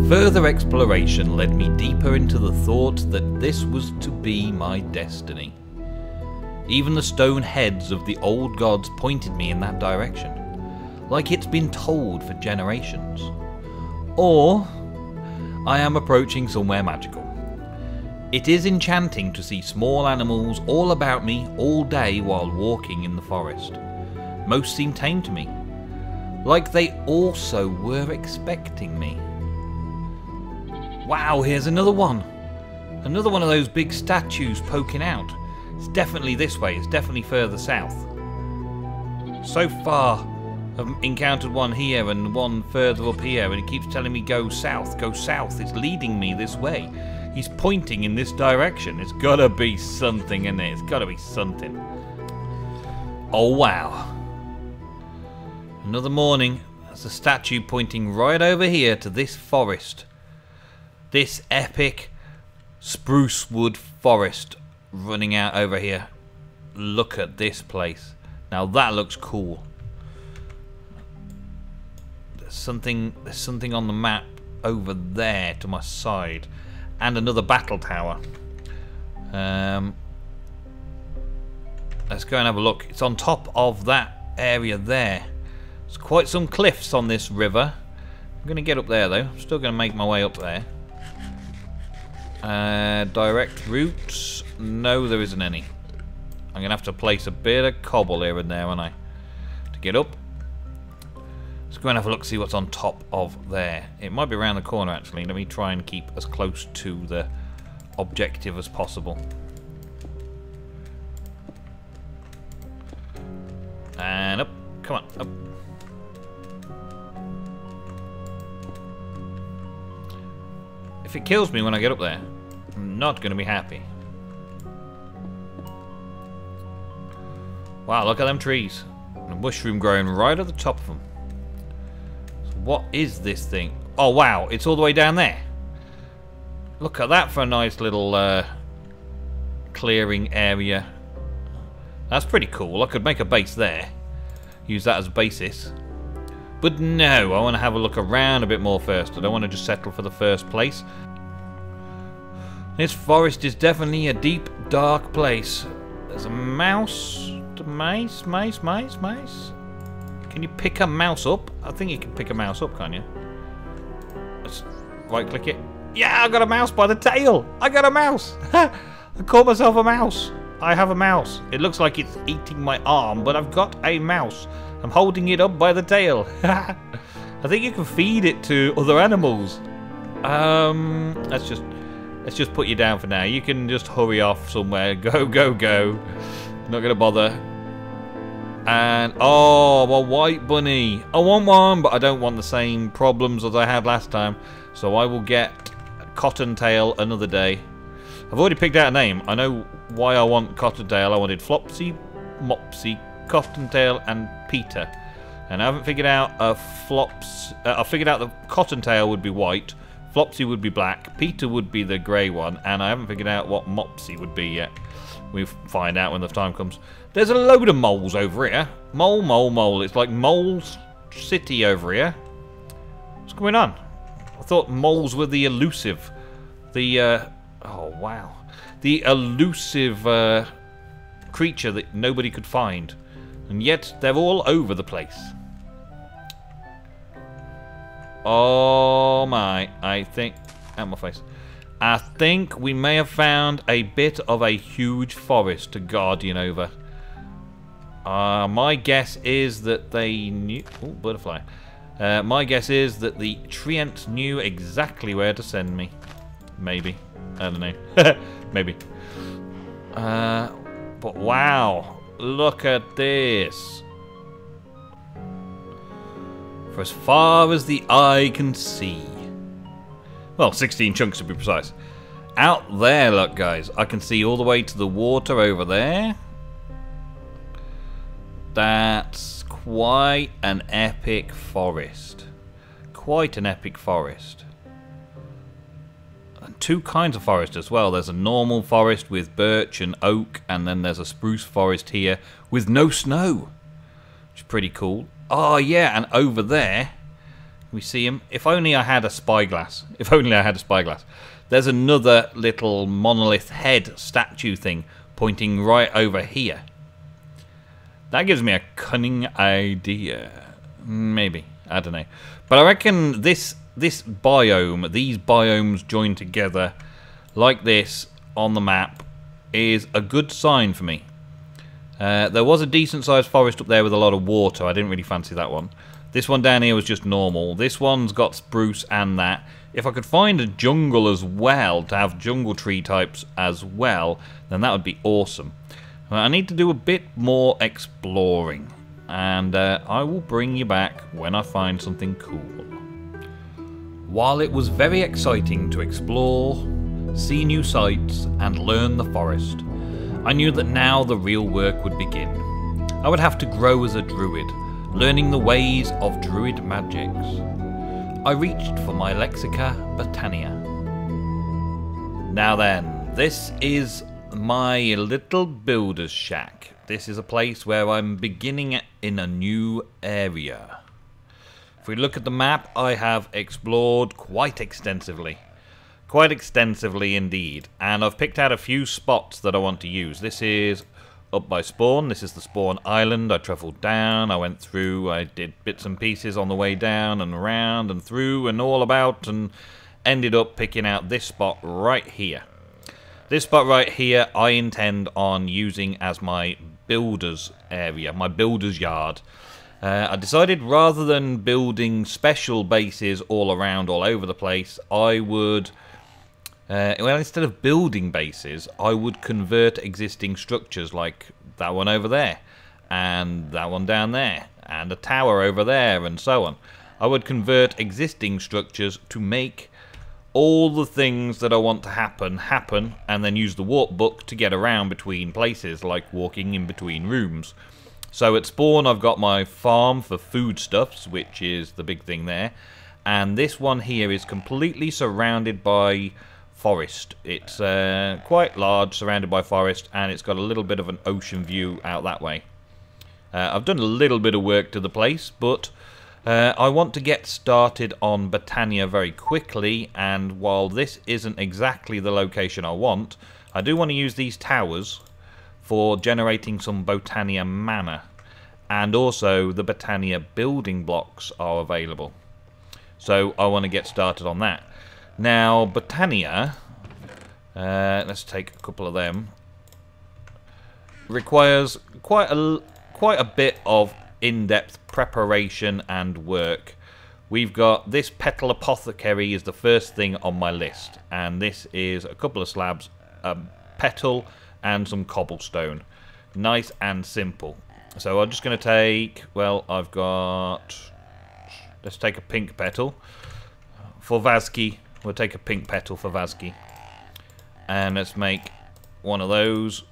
Further exploration led me deeper into the thought that this was to be my destiny. Even the stone heads of the old gods pointed me in that direction, like it's been told for generations. Or I am approaching somewhere magical. It is enchanting to see small animals all about me all day while walking in the forest. Most seem tame to me, like they also were expecting me. Wow, here's another one. Another one of those big statues poking out. It's definitely this way, it's definitely further south. So far, I've encountered one here and one further up here, and it keeps telling me go south, go south. It's leading me this way. He's pointing in this direction. It's gotta be something in there. It's gotta be something. Oh wow. Another morning. There's a statue pointing right over here to this forest. This epic spruce wood forest running out over here. Look at this place. Now that looks cool. There's something on the map over there to my side. And another battle tower. Let's go and have a look. It's on top of that area there. There's quite some cliffs on this river. I'm going to get up there though. I'm still going to make my way up there. Direct route. No, there isn't any. I'm going to have to place a bit of cobble here and there, aren't I? To get up. Let's go and have a look, see what's on top of there. It might be around the corner actually. Let me try and keep as close to the objective as possible. And up. Come on, up. If it kills me when I get up there, I'm not going to be happy. Wow, look at them trees. And a mushroom growing right at the top of them. What is this thing? Oh wow, it's all the way down there. Look at that for a nice little clearing area. That's pretty cool. I could make a base there. Use that as a basis. But no, I want to have a look around a bit more first. I don't want to just settle for the first place. This forest is definitely a deep, dark place. There's a mouse. Mice. Can you pick a mouse up? I think you can pick a mouse up, can't you? Let's right click it. Yeah, I got a mouse by the tail. I got a mouse. I caught myself a mouse. I have a mouse. It looks like it's eating my arm, but I've got a mouse. I'm holding it up by the tail. I think you can feed it to other animals. Let's just put you down for now. You can just hurry off somewhere. Go. Not gonna bother. And oh, a white bunny. I want one, but I don't want the same problems as I had last time. So I will get Cottontail another day. I've already picked out a name. I know why I want Cottontail. I wanted Flopsy, Mopsy, Cottontail, and Peter. And I haven't figured out I figured out that Cottontail would be white, Flopsy would be black, Peter would be the grey one, and I haven't figured out what Mopsy would be yet. We'll find out when the time comes. There's a load of moles over here. Mole. It's like Mole's City over here. What's going on? I thought moles were the elusive. Oh, wow. The elusive creature that nobody could find. And yet, they're all over the place. Oh, my. I think... Out my face. I think we may have found a bit of a huge forest to guardian over. My guess is that they knew... Oh, butterfly. My guess is that the treants knew exactly where to send me. Maybe. I don't know. Maybe. But wow. Look at this. For as far as the eye can see. Well, 16 chunks to be precise. Out there, look guys. I can see all the way to the water over there. That's quite an epic forest. Quite an epic forest. And two kinds of forest as well. There's a normal forest with birch and oak, and then there's a spruce forest here with no snow. Which is pretty cool. Oh yeah, and over there, We see him. If only I had a spyglass. If only I had a spyglass. There's another little monolith head statue thing pointing right over here. That gives me a cunning idea. Maybe. I don't know. But I reckon this biome, these biomes joined together like this on the map is a good sign for me. There was a decent sized forest up there with a lot of water. I didn't really fancy that one. This one down here was just normal. This one's got spruce and that. If I could find a jungle as well, to have jungle tree types as well, then that would be awesome. I need to do a bit more exploring. And I will bring you back when I find something cool. While it was very exciting to explore, see new sights and learn the forest, I knew that now the real work would begin. I would have to grow as a druid, learning the ways of druid magics. I reached for my Lexica Botania. Now then, this is my little builder's shack. This is a place where I'm beginning in a new area. If we look at the map, I have explored quite extensively. Quite extensively indeed. And I've picked out a few spots that I want to use. This is up by spawn. This is the spawn island. I travelled down. I went through. I did bits and pieces on the way down and around and through and all about and ended up picking out this spot right here. This spot right here I intend on using as my builder's area, my builder's yard. I decided rather than building special bases all around, all over the place, I would, well, instead of building bases, I would convert existing structures like that one over there, and that one down there, and a tower over there, and so on. I would convert existing structures to make all the things that I want to happen, and then use the warp book to get around between places, like walking in between rooms. So at spawn I've got my farm for foodstuffs, which is the big thing there, and this one here is completely surrounded by forest. It's quite large, surrounded by forest, and it's got a little bit of an ocean view out that way. I've done a little bit of work to the place, but I want to get started on Botania very quickly, and while this isn't exactly the location I want, I do want to use these towers for generating some Botania mana, and also the Botania building blocks are available. So I want to get started on that. Now Botania, let's take a couple of them, requires quite a bit of in-depth preparation and work. We've got this petal apothecary is the first thing on my list, and this is a couple of slabs, a petal and some cobblestone. Nice and simple. So I'm just going to take, well, I've got, let's take a pink petal for Vazki. We'll take a pink petal for Vazki, and let's make one of those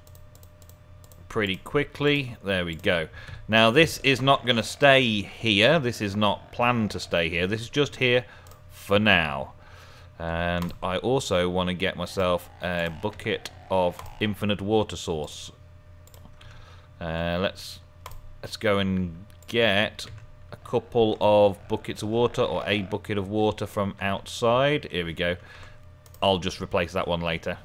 pretty quickly. There we go. Now this is not going to stay here. This is not planned to stay here. This is just here for now. And I also want to get myself a bucket of infinite water source. Let's go and get a couple of buckets of water, or a bucket of water from outside. Here we go. I'll just replace that one later.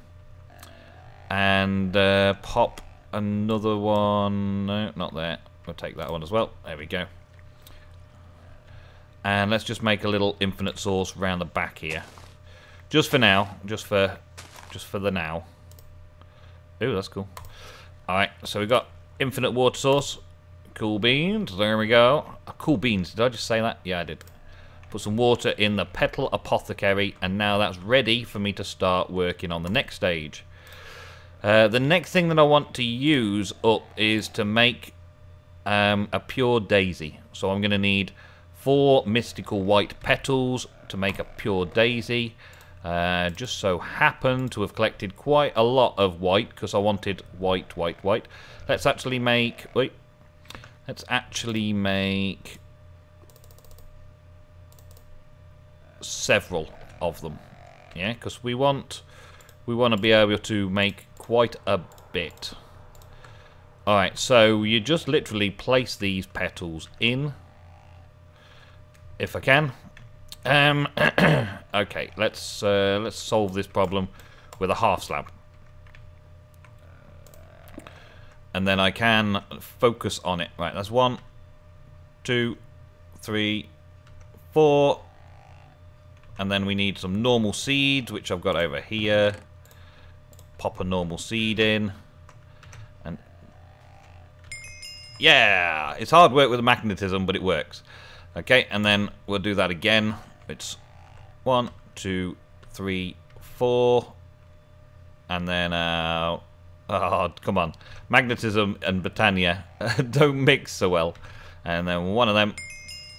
And pop another one. No, not there. We'll take that one as well. There we go. And let's just make a little infinite source around the back here. Just for now. Just for the now. Ooh, that's cool. Alright, so we've got infinite water source. Cool beans. There we go. Cool beans. Did I just say that? Yeah, I did. Put some water in the petal apothecary, and now that's ready for me to start working on the next stage. The next thing that I want to use up is to make a pure daisy. So I'm going to need 4 mystical white petals to make a pure daisy. Just so happen to have collected quite a lot of white, because I wanted white. Let's actually make, wait, let's actually make several of them. Yeah, because we want to be able to make quite a bit. Alright, so you just literally place these petals in, if I can. Okay, let's solve this problem with a half slab. And then I can focus on it. Right, that's 1, 2, 3, 4. And then we need some normal seeds, which I've got over here. Pop a normal seed in. And yeah, it's hard work with the magnetism, but it works. Okay, and then we'll do that again. It's 1, 2, 3, 4. And then, oh, come on. Magnetism and Botania don't mix so well. And then one of them.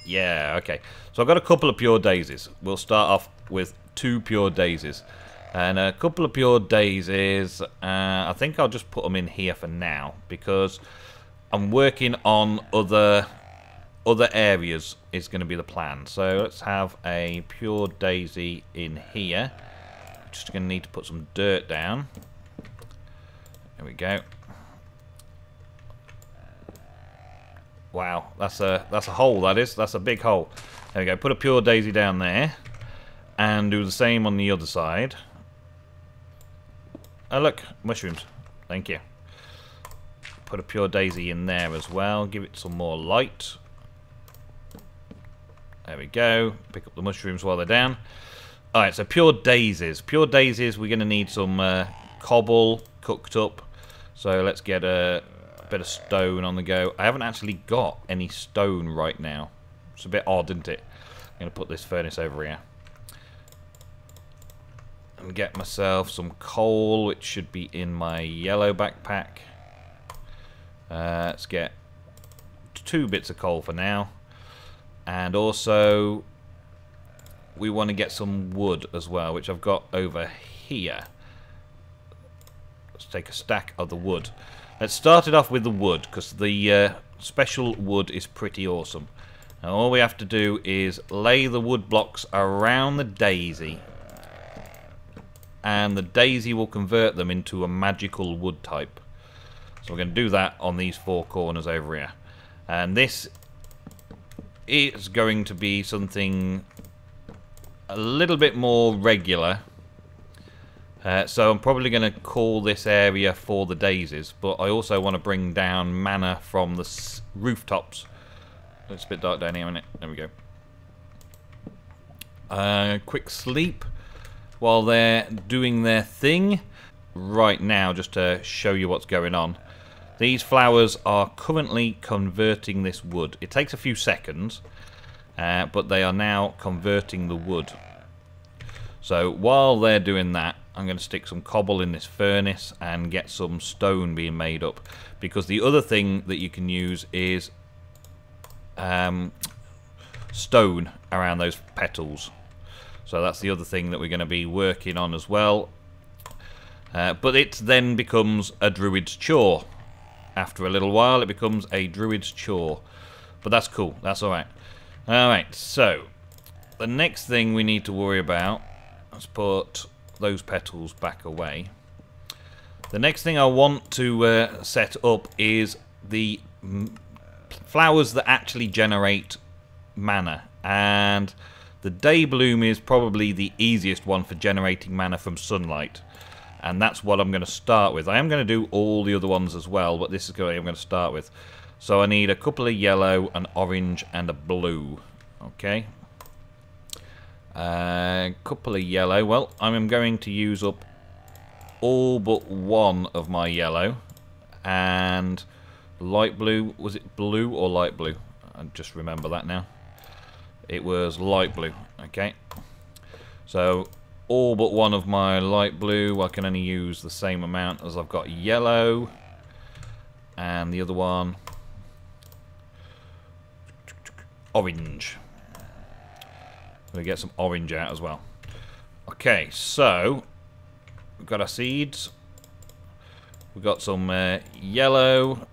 Yeah, okay. So I've got a couple of pure daisies. We'll start off with 2 pure daisies. And a couple of pure daisies, I think I'll just put them in here for now, because I'm working on other areas is going to be the plan. So let's have a pure daisy in here. Just going to need to put some dirt down. There we go. Wow, that's a hole, that is. That's a big hole. There we go. Put a pure daisy down there, and do the same on the other side. Oh look, mushrooms. Thank you. Put a pure daisy in there as well. Give it some more light. There we go. Pick up the mushrooms while they're down. Alright, so pure daisies. Pure daisies, we're going to need some cobble cooked up. So let's get a bit of stone on the go. I haven't actually got any stone right now. It's a bit odd, isn't it? I'm going to put this furnace over here. And get myself some coal, which should be in my yellow backpack. Let's get 2 bits of coal for now. And also, we want to get some wood as well, which I've got over here. Let's take a stack of the wood. Let's start it off with the wood, because the special wood is pretty awesome. Now all we have to do is lay the wood blocks around the daisy, and the daisy will convert them into a magical wood type. So we're going to do that on these 4 corners over here. And this is going to be something a little bit more regular. So I'm probably going to call this area for the daisies, but I also want to bring down mana from the rooftops. It's a bit dark down here, isn't it? There we go. Quick sleep while they're doing their thing. Right now, just to show you what's going on. These flowers are currently converting this wood. It takes a few seconds, but they are now converting the wood. So while they're doing that, I'm going to stick some cobble in this furnace and get some stone being made up. Because the other thing that you can use is stone around those petals. So that's the other thing that we're going to be working on as well. But it then becomes a druid's chore. After a little while, it becomes a druid's chore. But that's cool. That's alright. Alright, so the next thing we need to worry about, let's put those petals back away. The next thing I want to set up is the flowers that actually generate mana. And the day bloom is probably the easiest one for generating mana from sunlight. And that's what I'm going to start with. I am going to do all the other ones as well, but this is what I'm going to start with. So I need a couple of yellow, an orange, and a blue. Okay. A couple of yellow. Well, I'm going to use up all but one of my yellow. And light blue. Was it blue or light blue? I just remember that now. It was light blue. Okay. So all but one of my light blue. I can only use the same amount as I've got yellow. And the other one, orange. We get some orange out as well. Okay, so we've got our seeds. We've got some yellow.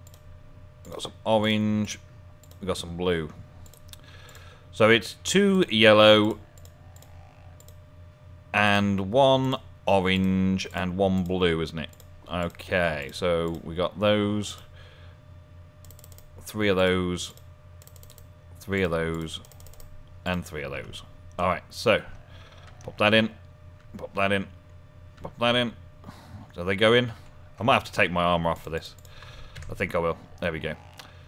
We've got some orange. We've got some blue. So it's 2 yellow and 1 orange and 1 blue, isn't it? Okay, so we got those. 3 of those. 3 of those. And 3 of those. Alright, so pop that in. Pop that in. Pop that in. Do they go in? I might have to take my armor off for this. I think I will. There we go.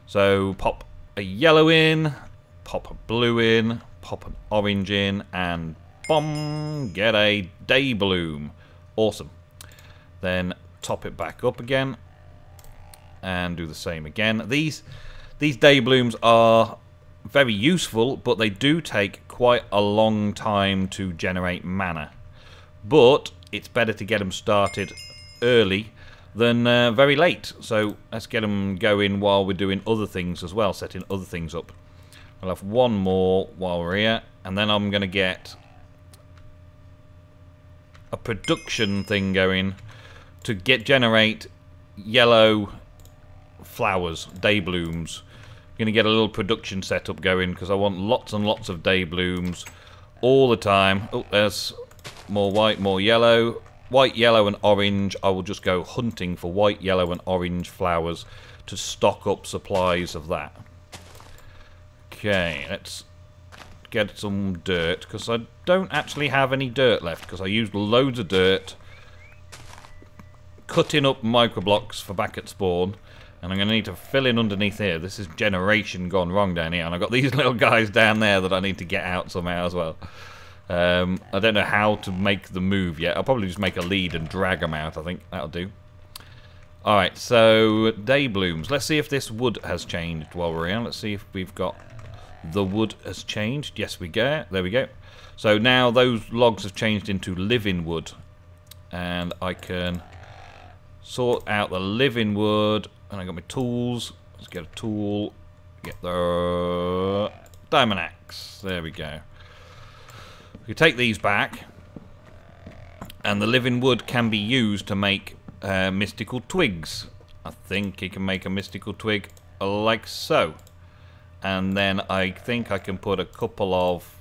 So pop a yellow in, pop a blue in, pop an orange in, and boom, get a day bloom. Awesome. Then top it back up again and do the same again. These day blooms are very useful, but they do take quite a long time to generate mana. But it's better to get them started early than very late. So let's get them going while we're doing other things as well, setting other things up. I'll have one more while we're here, and then I'm going to get a production thing going to generate yellow flowers, day blooms. I'm going to get a little production setup going because I want lots and lots of day blooms all the time. Oh, there's more white, more yellow. White, yellow and orange. I will just go hunting for white, yellow and orange flowers to stock up supplies of that. Okay, let's get some dirt because I don't actually have any dirt left because I used loads of dirt cutting up microblocks for back at spawn, and I'm going to need to fill in underneath here. This is generation gone wrong down here, and I've got these little guys down there that I need to get out somehow as well. I don't know how to make the move yet. I'll probably just make a lead and drag them out. I think that'll do. Alright, so day blooms. Let's see if this wood has changed while we're here. Let's see if we've got the wood has changed. Yes, we go. There we go. So now those logs have changed into living wood, and I can sort out the living wood. And I got my tools. Let's get a tool. Get the diamond axe. There we go. We take these back, and the living wood can be used to make mystical twigs. I think you can make a mystical twig like so. And then I think I can put a couple of...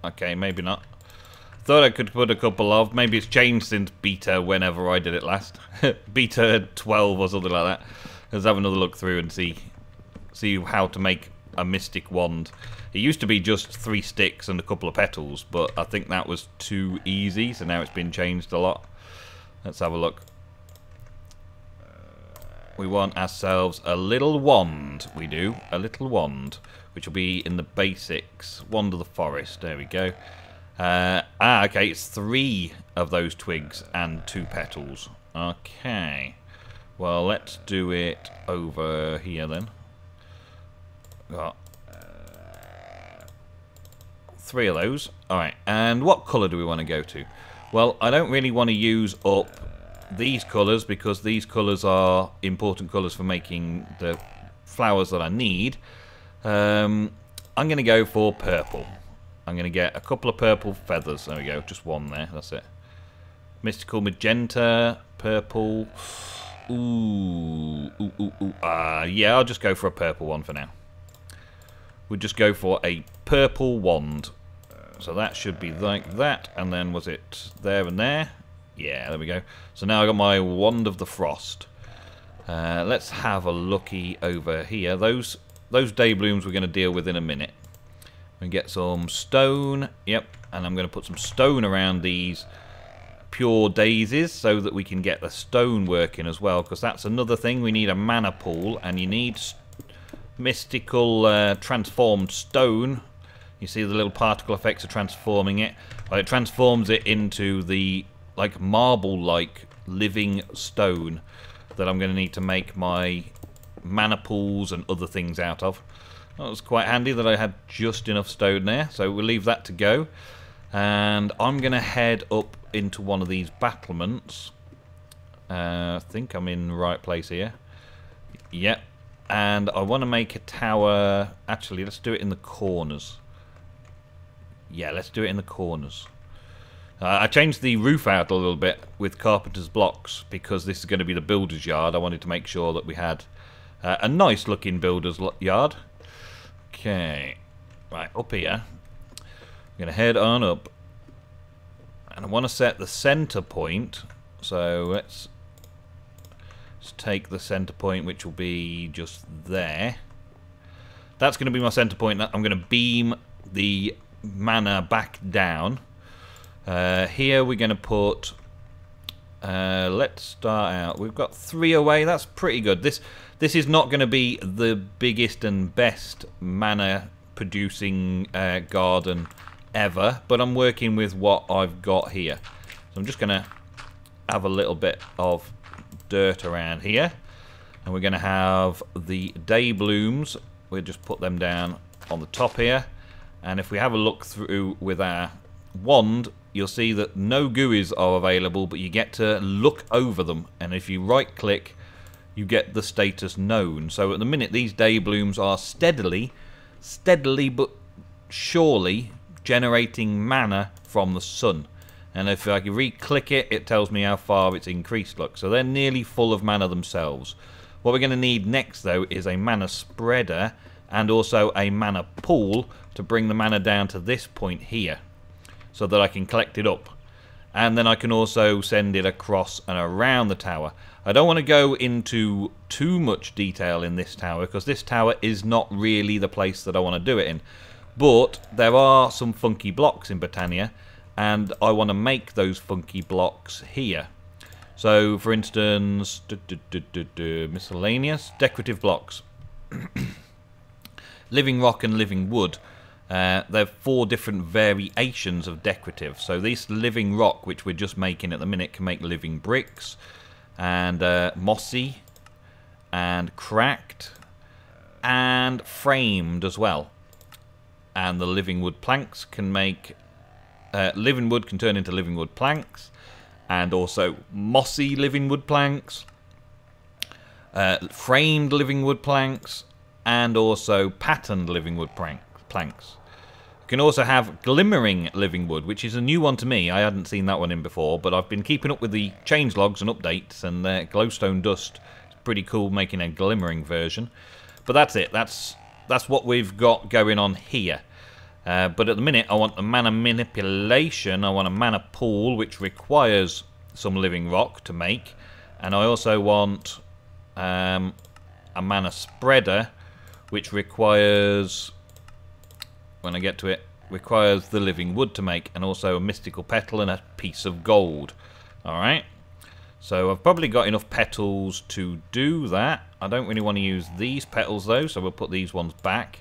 Okay, maybe not. Thought I could put a couple of... Maybe it's changed since beta whenever I did it last. Beta 12 or something like that. Let's have another look through and see how to make a mystic wand. It used to be just 3 sticks and a couple of petals, but I think that was too easy, so now it's been changed a lot. Let's have a look. We want ourselves a little wand. We do. A little wand, which will be in the basics. Wand of the forest. There we go. Okay, it's 3 of those twigs and 2 petals. Okay. Well, let's do it over here then. Got 3 of those. Alright, and what colour do we want to go to? Well, I don't really want to use up these colours because these colours are important colours for making the flowers that I need. I'm going to go for purple. I'm going to get a couple of purple feathers. There we go, just one there, that's it. Mystical magenta, purple. Yeah, I'll just go for a purple one for now. We'll just go for a purple wand. So that should be like that. And then was it there and there? Yeah, there we go. So now I got my Wand of the Frost. Let's have a looky over here. Those day blooms we're going to deal with in a minute. We get some stone. Yep, and I'm going to put some stone around these pure daisies so that we can get the stone working as well, because that's another thing. We need a mana pool, and you need mystical transformed stone. You see the little particle effects are transforming it. Well, it transforms it into the like marble-like living stone that I'm going to need to make my mana pools and other things out of. That was quite handy that I had just enough stone there, so we'll leave that to go. And I'm going to head up into one of these battlements. I think I'm in the right place here. Yep. And I want to make a tower. Actually, let's do it in the corners. Yeah, let's do it in the corners. I changed the roof out a little bit with carpenter's blocks because this is going to be the builder's yard. I wanted to make sure that we had a nice looking builder's yard. Okay. Right, up here. I'm going to head on up. And I want to set the center point. So let's take the center point, which will be just there. That's going to be my center point. I'm going to beam the mana back down. Here we're going to put... let's start out. We've got 3 away. That's pretty good. This is not going to be the biggest and best mana producing garden ever, but I'm working with what I've got here. So I'm just going to have a little bit of dirt around here, and we're going to have the day blooms. We'll just put them down on the top here, and if we have a look through with our wand, you'll see that no GUIs are available, but you get to look over them, and if you right click you get the status known. So at the minute these day blooms are steadily but surely generating mana from the sun, and if I re-click it, it tells me how far it's increased. Look, so they're nearly full of mana themselves. What we're going to need next though is a mana spreader and also a mana pool to bring the mana down to this point here, so that I can collect it up, and then I can also send it across and around the tower. I don't want to go into too much detail in this tower, because this tower is not really the place that I want to do it in, but there are some funky blocks in Britannia, and I want to make those funky blocks here. So for instance, miscellaneous decorative blocks. Living rock and living wood. There are 4 different variations of decorative. So this living rock, which we're just making at the minute, can make living bricks, and mossy, and cracked, and framed as well. And the living wood planks can make... living wood can turn into living wood planks, and also mossy living wood planks, framed living wood planks, and also patterned living wood planks. You can also have glimmering living wood, which is a new one to me. I hadn't seen that one in before, but I've been keeping up with the changelogs and updates, and glowstone dust. It's pretty cool making a glimmering version. But that's it. That's what we've got going on here. But at the minute, I want a mana manipulation. I want a mana pool, which requires some living rock to make, and I also want a mana spreader, which requires, when I get to it, requires the living wood to make, and also a mystical petal and a piece of gold. Alright, so I've probably got enough petals to do that. I don't really want to use these petals though, so we'll put these ones back.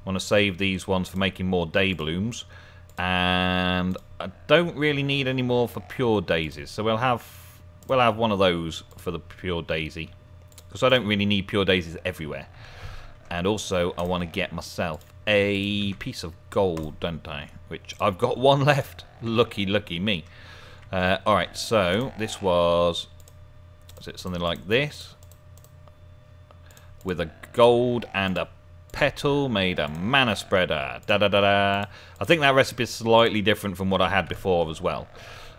I want to save these ones for making more day blooms, and I don't really need any more for pure daisies, so we'll have one of those for the pure daisy, because I don't really need pure daisies everywhere. And also I want to get myself a piece of gold, don't I? Which I've got 1 left. Lucky me. Alright, so this was... is it something like this? With a gold and a petal made a mana spreader. Da-da-da-da. I think that recipe is slightly different from what I had before as well.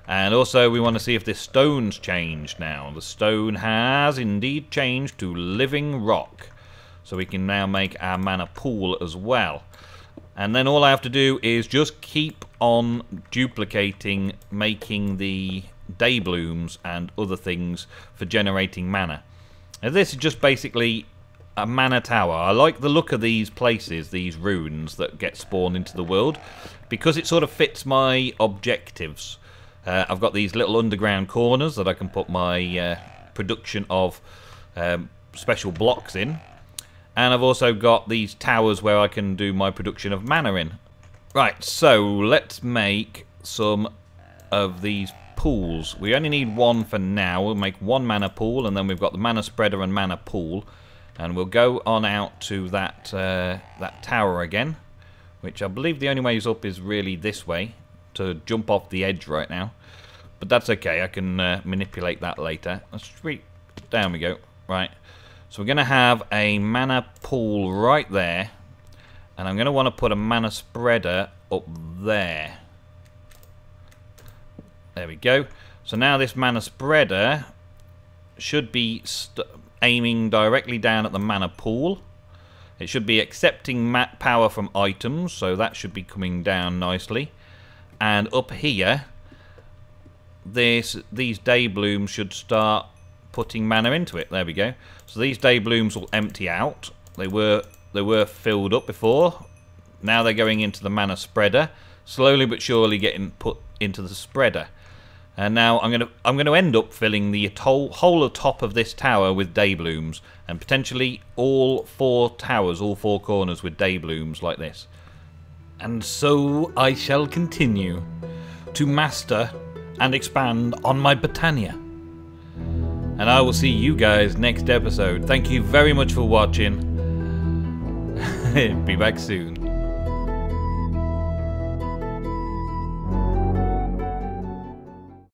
And also we want to see if this stone's changed now. The stone has indeed changed to living rock. So we can now make our mana pool as well. And then all I have to do is just keep on duplicating, making the day blooms and other things for generating mana. Now this is just basically a mana tower. I like the look of these places, these runes that get spawned into the world, because it sort of fits my objectives. I've got these little underground corners that I can put my production of special blocks in. And I've also got these towers where I can do my production of mana in. Right, so let's make some of these pools. We only need 1 for now. We'll make 1 mana pool, and then we've got the mana spreader and mana pool. And we'll go on out to that that tower again, which I believe the only way is up is really this way, to jump off the edge right now. But that's okay, I can manipulate that later. Down we go. Right. So we're going to have a mana pool right there, and I'm going to want to put a mana spreader up there. There we go. So now this mana spreader should be aiming directly down at the mana pool. It should be accepting power from items, so that should be coming down nicely. And up here, these day blooms should start putting mana into it. There we go. So these day blooms will empty out. They were filled up before, Now they're going into the mana spreader, slowly but surely getting put into the spreader. And now I'm going to end up filling the whole top of this tower with day blooms, and potentially all 4 towers, all 4 corners with day blooms like this. And so I shall continue to master and expand on my Britannia. And I will see you guys next episode. Thank you very much for watching. Be back soon.